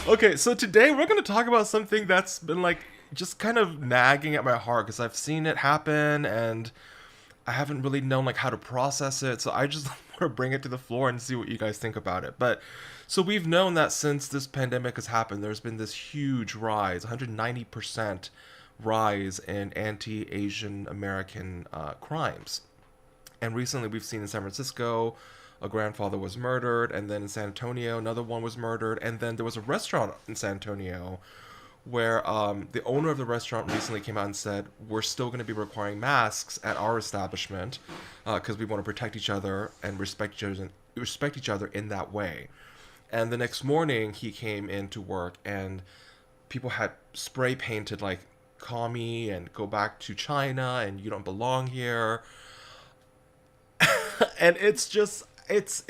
Okay, so today we're going to talk about something that's been like just kind of nagging at my heart because I've seen it happen and I haven't really known like how to process it. So I just want to bring it to the floor and see what you guys think about it. But so we've known that since this pandemic has happened, there's been this huge rise, 190% rise in anti-Asian American crimes. And recently we've seen in San Francisco, a grandfather was murdered, and then in San Antonio, another one was murdered, and then there was a restaurant in San Antonio where the owner of the restaurant recently came out and said, "We're still going to be requiring masks at our establishment because we want to protect each other and respect each other in that way." And the next morning, he came into work, and people had spray painted like "Call me" and "Go back to China" and "You don't belong here." And it's just it's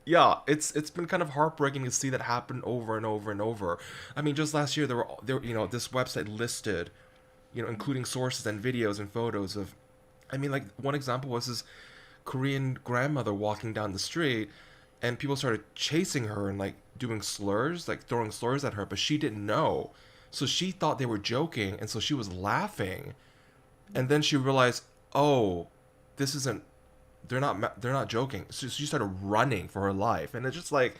yeah, it's been kind of heartbreaking to see that happen over and over and over. I mean, just last year there this website listed, including sources and videos and photos of, I mean, like one example was this Korean grandmother walking down the street, and people started chasing her and like doing slurs, like throwing slurs at her, but she didn't know, so she thought they were joking, and so she was laughing, and then she realized, oh, this isn't they're not joking. So she started running for her life, and it's just like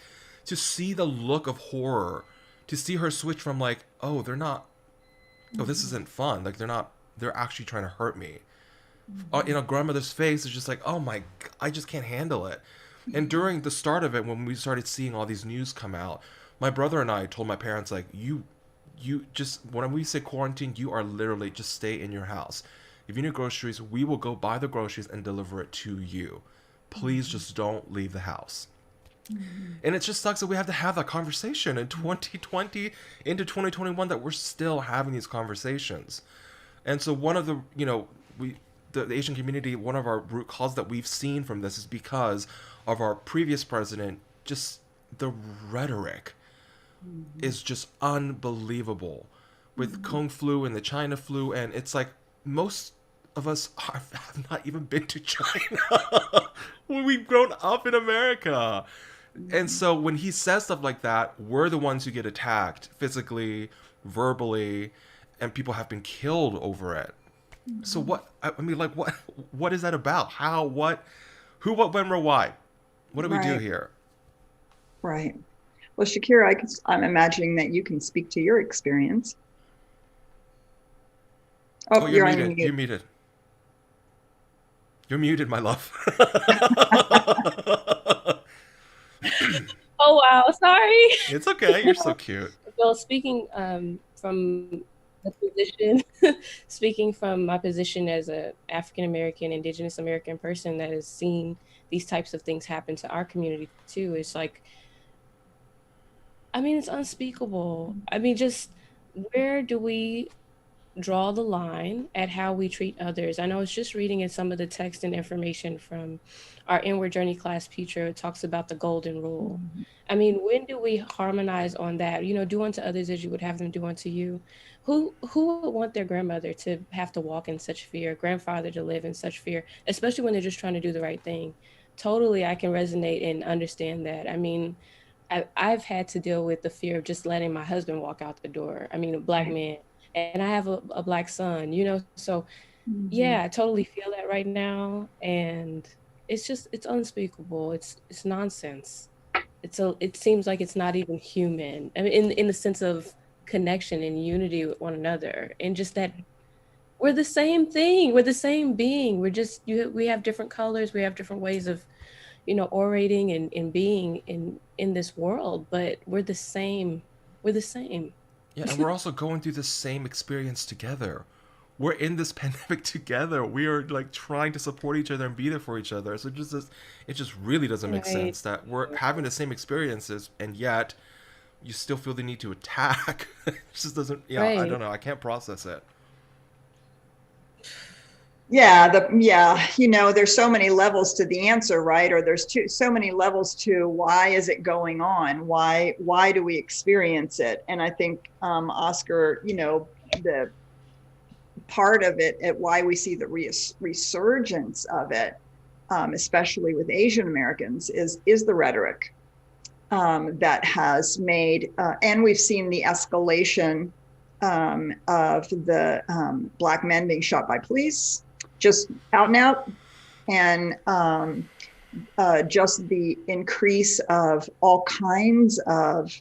to see the look of horror, to see her switch from like, oh, they're not, oh, this isn't fun, like they're actually trying to hurt me. In a grandmother's face is just like, oh my, I just can't handle it. And during the start of it, when we started seeing all these news come out, my brother and I told my parents like, you just, when we say quarantine, you are literally just stay in your house. If you need groceries, we will go buy the groceries and deliver it to you. Please just don't leave the house. And it just sucks that we have to have that conversation in 2020 into 2021, that we're still having these conversations. And so one of the, the Asian community, one of our root causes that we've seen from this is because of our previous president. Just the rhetoric is just unbelievable with Kung flu and the China flu. And it's like most of us have not even been to China when we've grown up in America. And so when he says stuff like that, we're the ones who get attacked physically, verbally, and people have been killed over it. So what, I mean, like, what is that about? How, what, who, what, when, where, why? What do we do Right, here? right. Well, Shakira, I'm imagining that you can speak to your experience. Oh, Oh, you're you're on muted. You're mute. muted. You're muted, my love. Oh wow, sorry. It's okay. You're so cute. Well, speaking from the position, speaking from my position as a African American, Indigenous American person that has seen these types of things happen to our community too, it's like, I mean, it's unspeakable. I mean, just where do we draw the line at how we treat others? I know I was just reading in some of the text and information from our Inward Journey class teacher. It talks about the golden rule. I mean, when do we harmonize on that? Do unto others as you would have them do unto you. Who would want their grandmother to have to walk in such fear, grandfather to live in such fear, especially when they're just trying to do the right thing? Totally, I can resonate and understand that. I mean, I've had to deal with the fear of just letting my husband walk out the door. I mean, a black Right. man, and I have a black son, so Mhm. yeah, I totally feel that right now. And it's unspeakable. It's nonsense. It seems like it's not even human. I mean, in the sense of connection and unity with one another, and just that we're the same thing. We're the same being. We have different colors. We have different ways of orating and being in this world, but we're the same. Yeah, and we're also going through the same experience together. We're in this pandemic together. We are like trying to support each other and be there for each other. So it just really doesn't make Right. sense that we're having the same experiences and yet you still feel the need to attack. It just doesn't. Yeah, I Right. don't know. I can't process it. Yeah, there's so many levels to the answer, right? Or there's so many levels to why is it going on? Why do we experience it? And I think Oscar, the part of it at why we see the resurgence of it, especially with Asian Americans, is the rhetoric. that has made, and we've seen the escalation of the Black men being shot by police, just out and out, and just the increase of all kinds of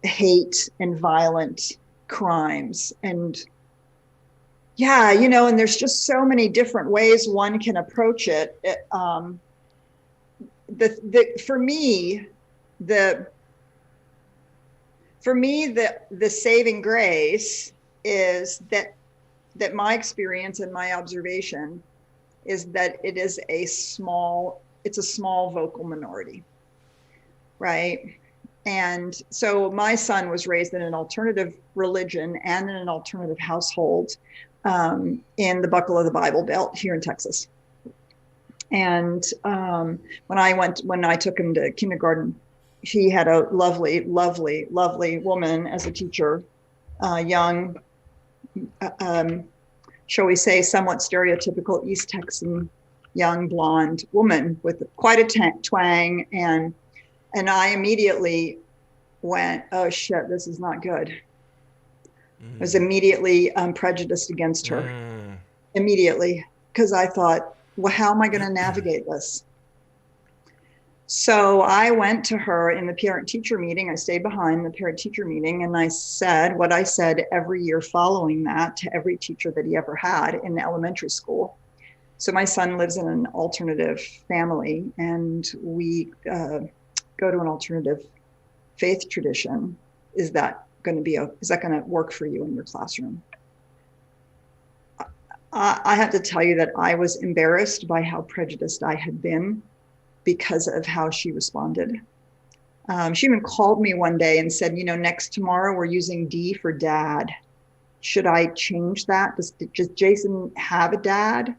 hate and violent crimes. And yeah, you know, and there's just so many different ways one can approach it. For me, the saving grace is that my experience and my observation is that it's a small vocal minority, right? And so my son was raised in an alternative religion and in an alternative household in the Buckle of the Bible Belt here in Texas. And when I took him to kindergarten, he had a lovely, lovely, lovely woman as a teacher, young, shall we say, somewhat stereotypical East Texan, young blonde woman with quite a twang. And I immediately went, oh shit, this is not good. I was immediately prejudiced against her, immediately, because I thought, well, how am I going to navigate this? So I went to her in the parent-teacher meeting. I stayed behind the parent-teacher meeting, and I said what I said every year following that to every teacher that he ever had in the elementary school. So my son lives in an alternative family, and we go to an alternative faith tradition. Is that going to work for you in your classroom? I have to tell you that I was embarrassed by how prejudiced I had been because of how she responded. She even called me one day and said, you know, next tomorrow we're using D for dad. Should I change that? Does Jason have a dad?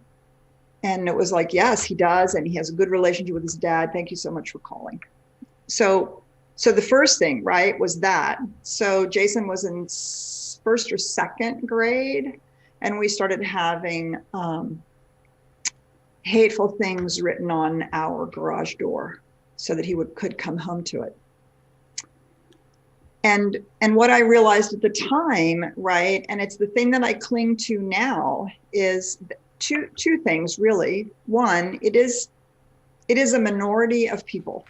And it was like, yes, he does. And he has a good relationship with his dad. Thank you so much for calling. So the first thing, right, was that. So Jason was in first or second grade, and we started having hateful things written on our garage door so that he could come home to it. And what I realized at the time, right, and it's the thing that I cling to now, is two things really. One, it is a minority of people.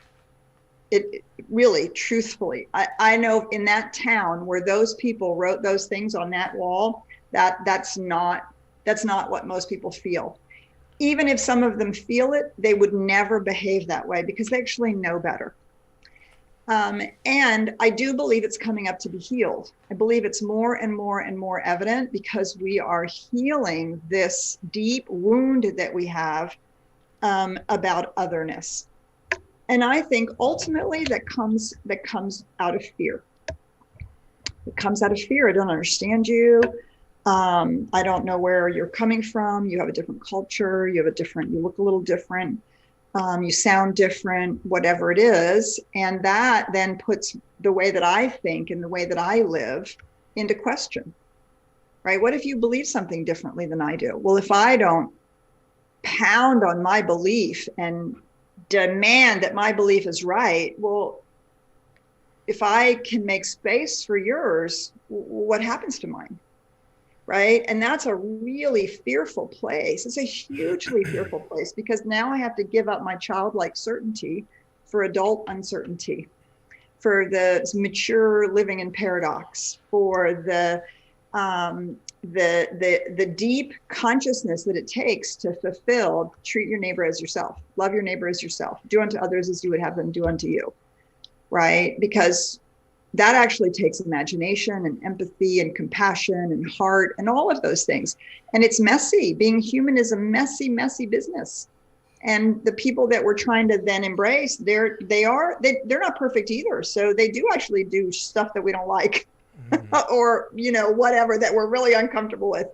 It really, truthfully, I know in that town where those people wrote those things on that wall, that's not what most people feel. Even if some of them feel it, they would never behave that way because they actually know better. And I do believe it's coming up to be healed. I believe it's more and more and more evident because we are healing this deep wound that we have about otherness. And I think ultimately that comes out of fear. It comes out of fear. I don't understand you. I don't know where you're coming from. You have a different culture. You look a little different. You sound different, whatever it is. And that then puts the way that I think and the way that I live into question, right? What if you believe something differently than I do? Well, if I don't pound on my belief and demand that my belief is right, well, if I can make space for yours, what happens to mine? Right? And that's a really fearful place. It's a hugely fearful place because now I have to give up my childlike certainty for adult uncertainty, for the mature living in paradox, for the deep consciousness that it takes to fulfill, treat your neighbor as yourself, love your neighbor as yourself, do unto others as you would have them do unto you, right? Because that actually takes imagination and empathy and compassion and heart and all of those things. And it's messy. Being human is a messy, messy business. And the people that we're trying to then embrace, they're not perfect either. So they do actually do stuff that we don't like or, whatever that we're really uncomfortable with.